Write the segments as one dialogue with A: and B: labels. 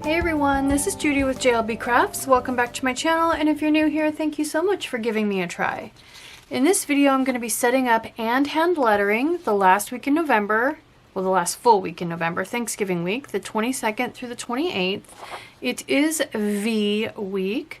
A: Hey everyone, this is Judi with JLBCrafts. Welcome back to my channel, and if you're new here, thank you so much for giving me a try. In this video, I'm going to be setting up and hand lettering the last week in November, well, the last full week in November, Thanksgiving week, the 22nd through the 28th. It is V week,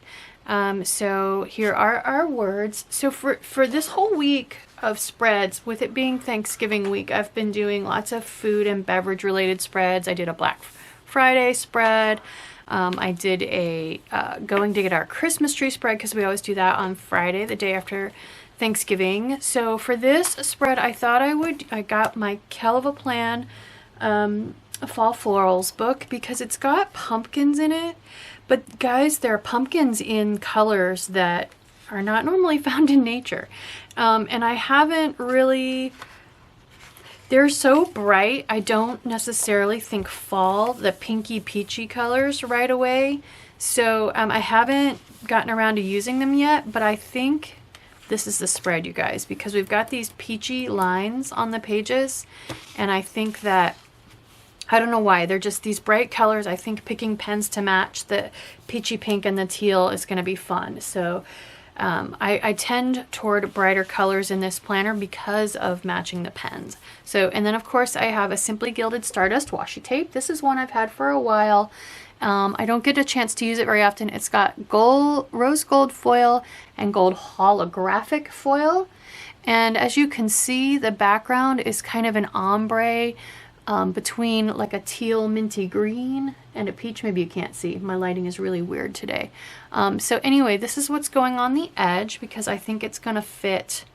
A: so here are our words. So for this whole week of spreads, with it being Thanksgiving week, I've been doing lots of food and beverage related spreads. I did a Black Friday spread. I did a going to get our Christmas tree spread because we always do that on Friday, the day after Thanksgiving. So for this spread, I thought I got my Kell of a Plan Fall Florals book because it's got pumpkins in it. But guys, there are pumpkins in colors that are not normally found in nature. And I haven't really... They're so bright, I don't necessarily think fall, the pinky peachy colors right away. So I haven't gotten around to using them yet, but I think this is the spread, you guys, because we've got these peachy lines on the pages. And I think that, I don't know why, they're just these bright colors. I think picking pens to match the peachy pink and the teal is going to be fun. So I tend toward brighter colors in this planner because of matching the pens. So, and then of course I have a Simply Gilded Stardust washi tape. This is one I've had for a while. I don't get a chance to use it very often. It's got gold, rose gold foil and gold holographic foil. And as you can see, the background is kind of an ombre between like a teal minty green and a peach. Maybe you can't see, my lighting is really weird today. So anyway, this is what's going on the edge because I think it's gonna fit.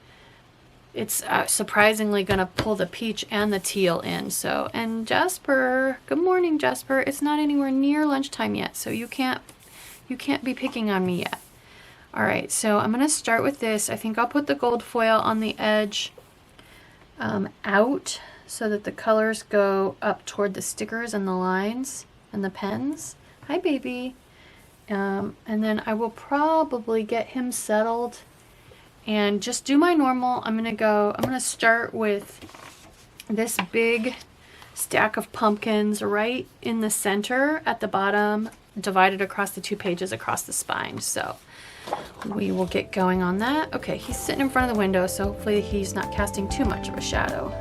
A: It's surprisingly gonna pull the peach and the teal in. So, and Jazpur, good morning Jazpur, it's not anywhere near lunchtime yet, so you can't be picking on me yet. All right, so I'm gonna start with this. I think I'll put the gold foil on the edge out so that the colors go up toward the stickers and the lines and the pens. Hi baby. And then I will probably get him settled and just do my normal. I'm gonna start with this big stack of pumpkins right in the center at the bottom, divided across the two pages across the spine. So we will get going on that. Okay, he's sitting in front of the window, so hopefully he's not casting too much of a shadow.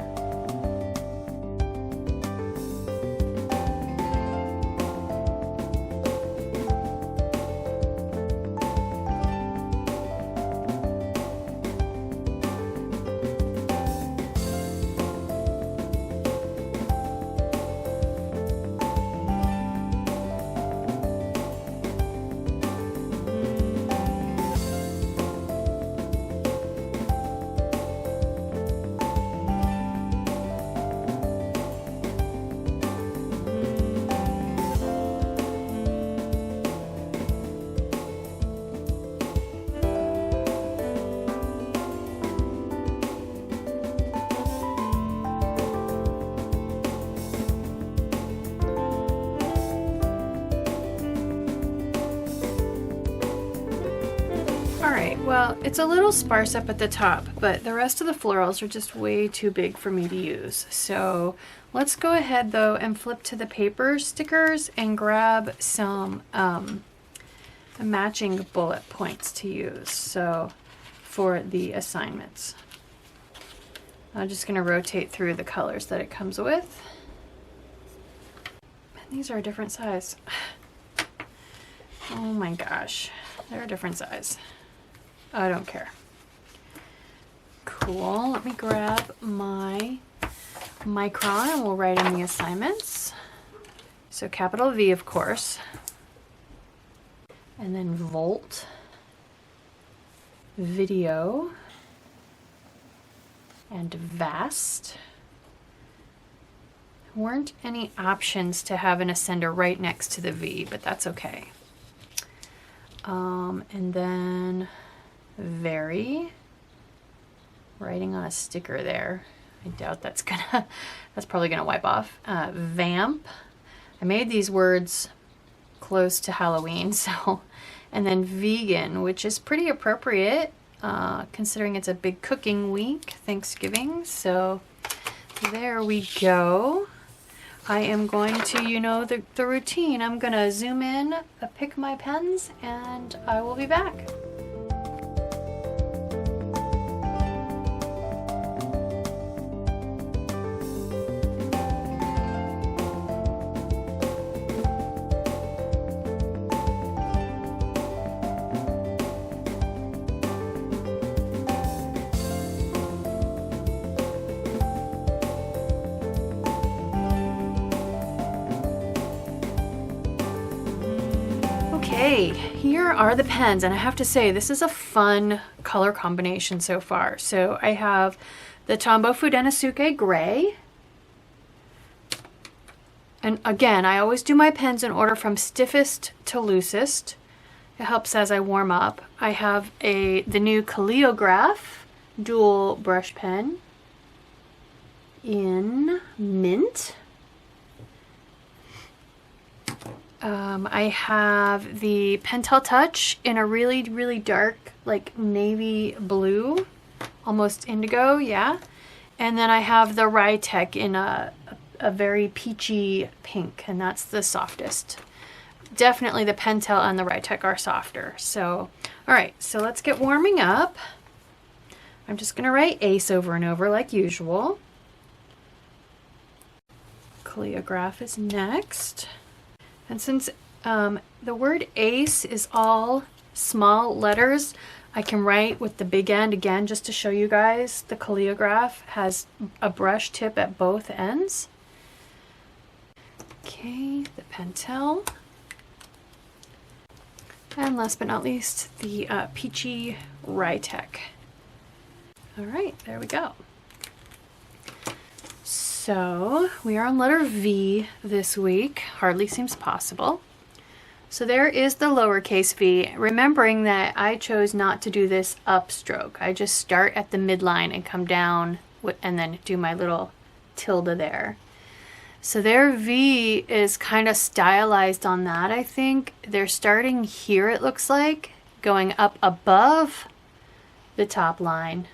A: Well, it's a little sparse up at the top, but the rest of the florals are just way too big for me to use. So let's go ahead though and flip to the paper stickers and grab some matching bullet points to use. So for the assignments, I'm just going to rotate through the colors that it comes with. And these are a different size. Oh my gosh, they're a different size. I don't care. Cool. Let me grab my micron and we'll write in the assignments. So capital V, of course. And then volt, video, and vast. Weren't any options to have an ascender right next to the V, but that's okay. And then very, writing on a sticker there. I doubt that's probably gonna wipe off. Vamp. I made these words close to Halloween, so. And then vegan, which is pretty appropriate considering it's a big cooking week, Thanksgiving. So there we go. I am going to, you know, the routine. I'm gonna zoom in, pick my pens, and I will be back. Okay, here are the pens, and I have to say this is a fun color combination so far. So I have the Tombow Fudenosuke Gray, and again, I always do my pens in order from stiffest to loosest. It helps as I warm up. I have the new Calligraph dual brush pen in mint. I have the Pentel Touch in a really, really dark, like navy blue, almost indigo, yeah. And then I have the Writech in a very peachy pink, and that's the softest. Definitely the Pentel and the Writech are softer. So, all right, so let's get warming up. I'm just gonna write Ace over and over like usual. Calligraph is next. And since the word ace is all small letters, I can write with the big end again just to show you guys. The Calligraph has a brush tip at both ends. Okay, the Pentel. And last but not least, the peachy Writech. All right, there we go. So we are on letter V this week. Hardly seems possible. So there is the lowercase v, remembering that I chose not to do this upstroke. I just start at the midline and come down and then do my little tilde there. So their V is kind of stylized on that, I think. They're starting here, it looks like, going up above the top line.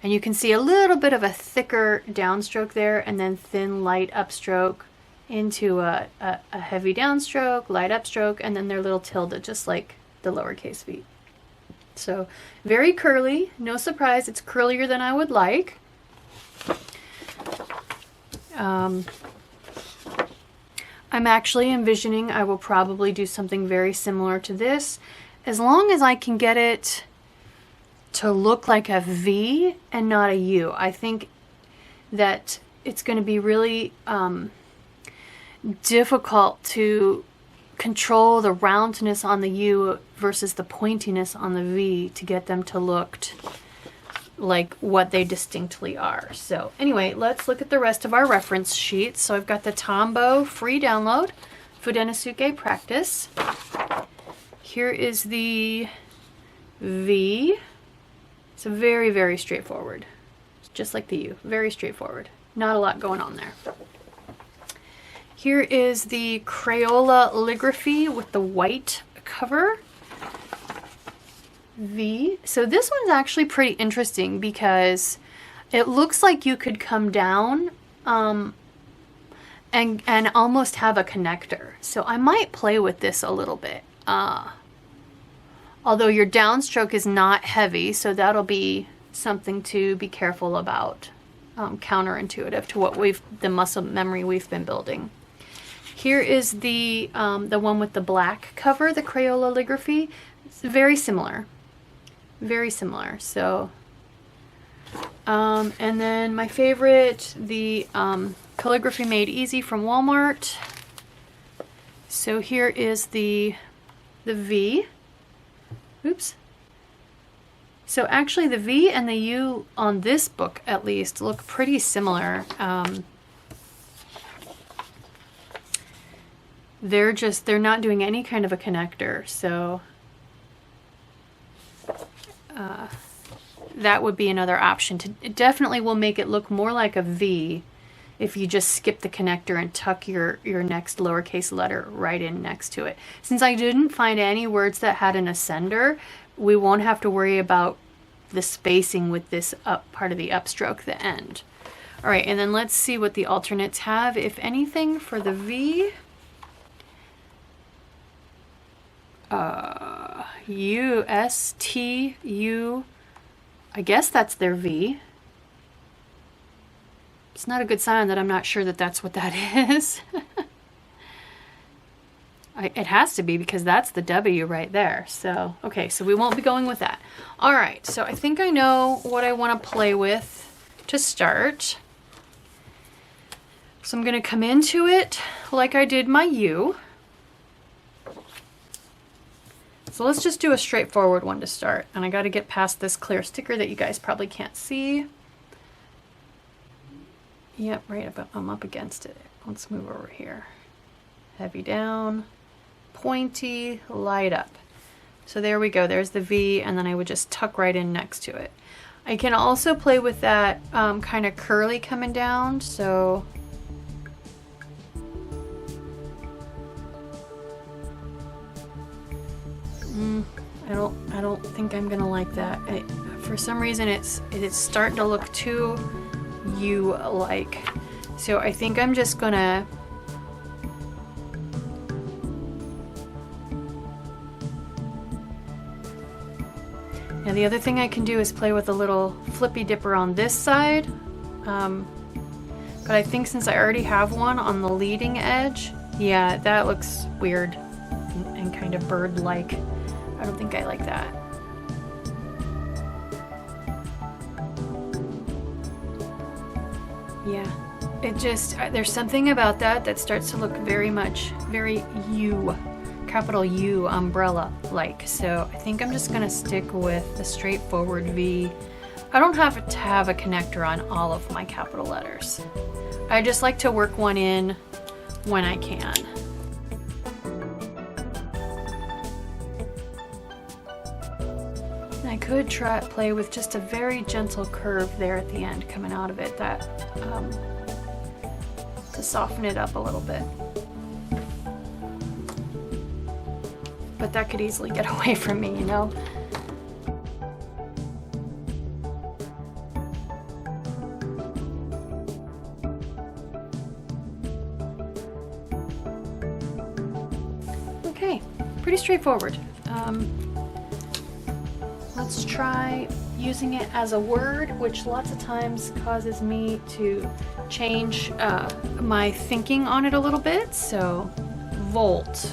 A: And you can see a little bit of a thicker downstroke there, and then thin light upstroke into a heavy downstroke, light upstroke, and then their little tilde, just like the lowercase v. So very curly, no surprise, it's curlier than I would like. I'm actually envisioning I will probably do something very similar to this, as long as I can get it to look like a V and not a U. I think that it's going to be really difficult to control the roundness on the U versus the pointiness on the V to get them to look like what they distinctly are. So anyway, let's look at the rest of our reference sheets. So I've got the Tombow free download, Fudenosuke practice. Here is the V. It's very, very straightforward. Just like the U, very straightforward. Not a lot going on there. Here is the Crayola Calligraphy with the white cover. V. So this one's actually pretty interesting because it looks like you could come down and almost have a connector. So I might play with this a little bit. Although your downstroke is not heavy, so that'll be something to be careful about. Counterintuitive to what the muscle memory we've been building. Here is the one with the black cover, the Crayola Calligraphy. It's very similar. Very similar. So, and then my favorite, the Calligraphy Made Easy from Walmart. So here is the V. Oops. So actually the V and the U on this book at least look pretty similar. They're not doing any kind of a connector, so that would be another option. It definitely will make it look more like a V if you just skip the connector and tuck your next lowercase letter right in next to it. Since I didn't find any words that had an ascender, we won't have to worry about the spacing with this up part of the upstroke, the end. All right, and then let's see what the alternates have, if anything, for the V. U-S-T-U, I guess that's their V. It's not a good sign that I'm not sure that that's what that is. It has to be, because that's the W right there. So, okay, so we won't be going with that. All right, so I think I know what I want to play with to start. So I'm going to come into it like I did my U. So let's just do a straightforward one to start. And I got to get past this clear sticker that you guys probably can't see. Yep, right up, I'm up against it. Let's move over here. Heavy down, pointy, light up. So there we go, there's the V, and then I would just tuck right in next to it. I can also play with that kind of curly coming down, so I don't think I'm gonna like that. For some reason it's starting to look too U-like. So I think I'm just gonna now the other thing I can do is play with a little flippy dipper on this side, but I think since I already have one on the leading edge, yeah, that looks weird and kind of bird-like. I don't think I like that. Yeah, it just, there's something about that starts to look very much, very U, capital U umbrella-like. So I think I'm just gonna stick with the straightforward V. I don't have to have a connector on all of my capital letters. I just like to work one in when I can. I could play with just a very gentle curve there at the end coming out of it, that to soften it up a little bit. But that could easily get away from me, you know? Okay, pretty straightforward. Let's try using it as a word, which lots of times causes me to change my thinking on it a little bit. So, volt.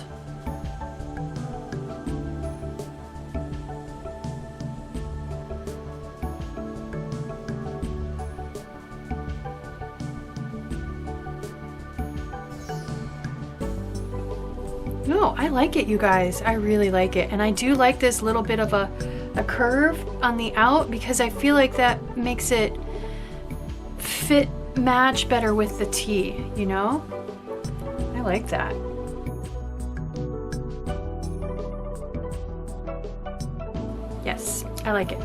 A: No, I like it, you guys. I really like it. And I do like this little bit of a curve on the out, because I feel like that makes it fit, match better with the T, you know? I like that. Yes, I like it.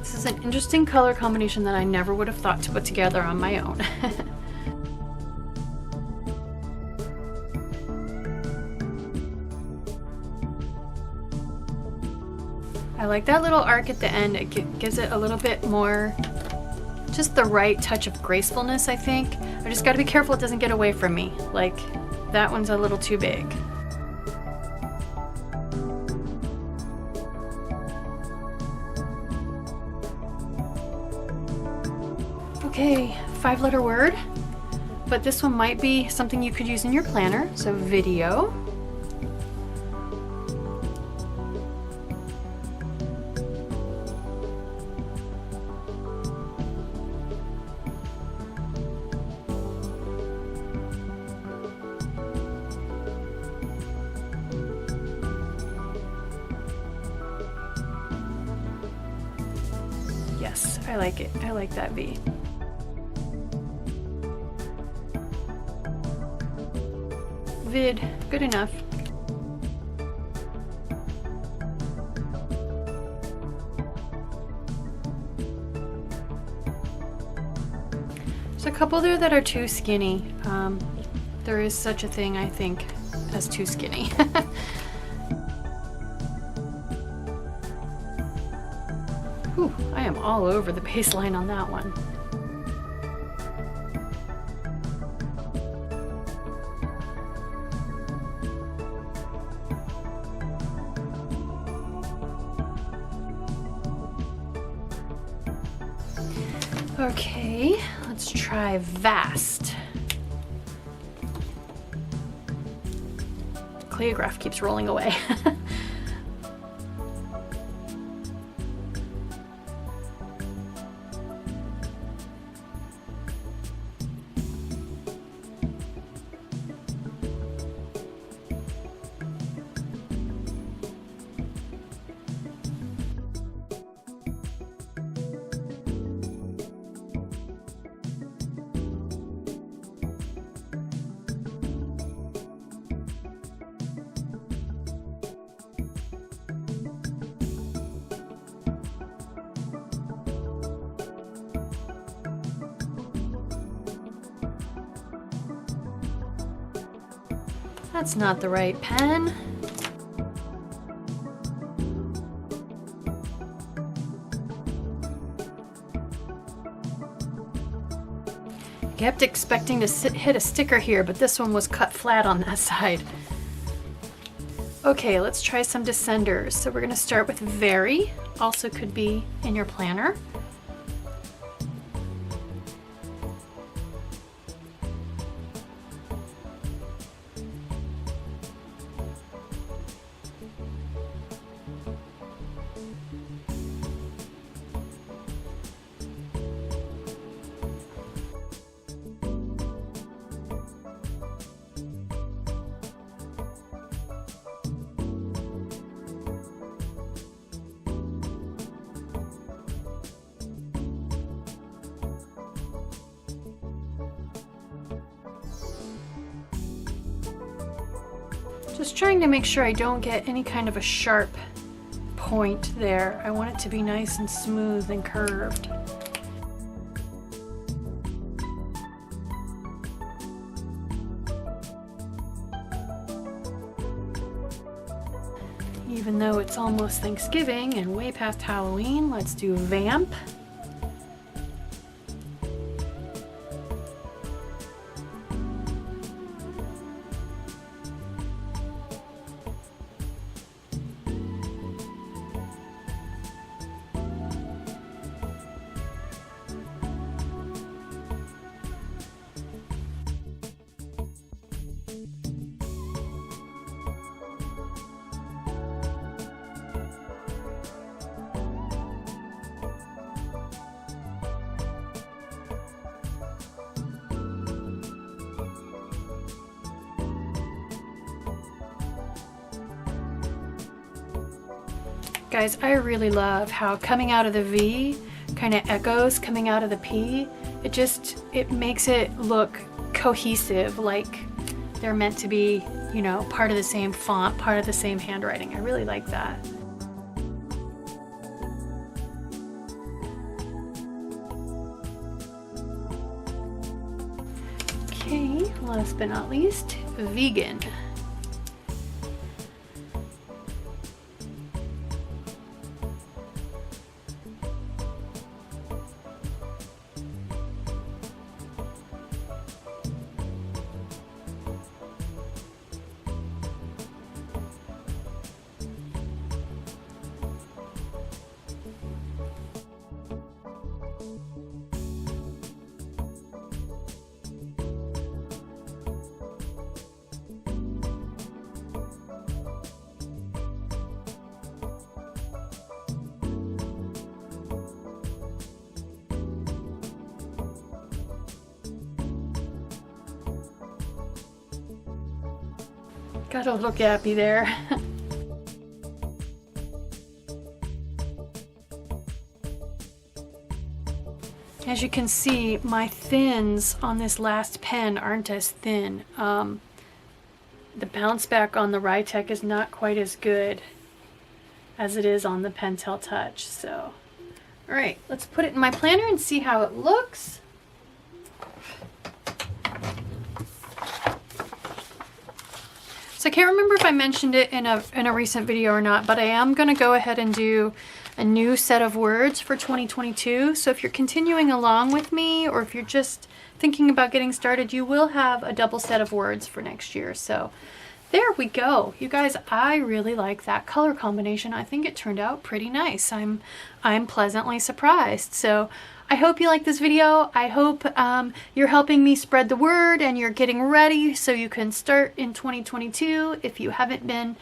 A: This is an interesting color combination that I never would have thought to put together on my own. I like that little arc at the end. It gives it a little bit more, just the right touch of gracefulness, I think. I just gotta be careful it doesn't get away from me. Like, that one's a little too big. Okay, 5-letter word, but this one might be something you could use in your planner. So video. Yes, I like it. I like that V. Vid, good enough. There's a couple there that are too skinny. There is such a thing, I think, as too skinny. Whew, I am all over the baseline on that one. Okay, let's try Vast. Cleograph keeps rolling away. That's not the right pen. Kept expecting to hit a sticker here, but this one was cut flat on that side. Okay, let's try some descenders. So we're gonna start with Very, also could be in your planner. Just trying to make sure I don't get any kind of a sharp point there. I want it to be nice and smooth and curved. Even though it's almost Thanksgiving and way past Halloween, let's do Vamp. Guys, I really love how coming out of the V kind of echoes coming out of the P. It makes it look cohesive, like they're meant to be, you know, part of the same font, part of the same handwriting. I really like that. Okay, last but not least, Vegan. Got a little gappy there. As you can see, my thins on this last pen aren't as thin. The bounce back on the Writech is not quite as good as it is on the Pentel Touch. So, all right, let's put it in my planner and see how it looks. So I can't remember if I mentioned it in a recent video or not, but I am going to go ahead and do a new set of words for 2022. So if you're continuing along with me, or if you're just thinking about getting started, you will have a double set of words for next year. So there we go. You guys, I really like that color combination. I think it turned out pretty nice. I'm pleasantly surprised. So I hope you like this video. I hope you're helping me spread the word and you're getting ready so you can start in 2022 if you haven't been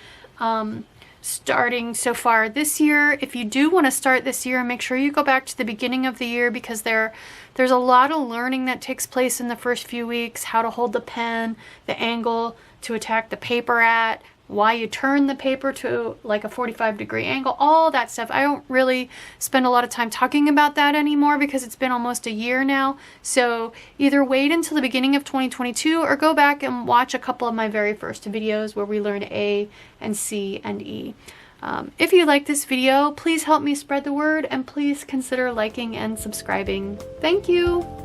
A: starting so far this year. If you do want to start this year, make sure you go back to the beginning of the year, because there's a lot of learning that takes place in the first few weeks. How to hold the pen, the angle to attack the paper at, why you turn the paper to like a 45-degree angle, all that stuff. I don't really spend a lot of time talking about that anymore because it's been almost a year now. So either wait until the beginning of 2022 or go back and watch a couple of my very first videos where we learned A and C and E. If you like this video, please help me spread the word and please consider liking and subscribing. Thank you.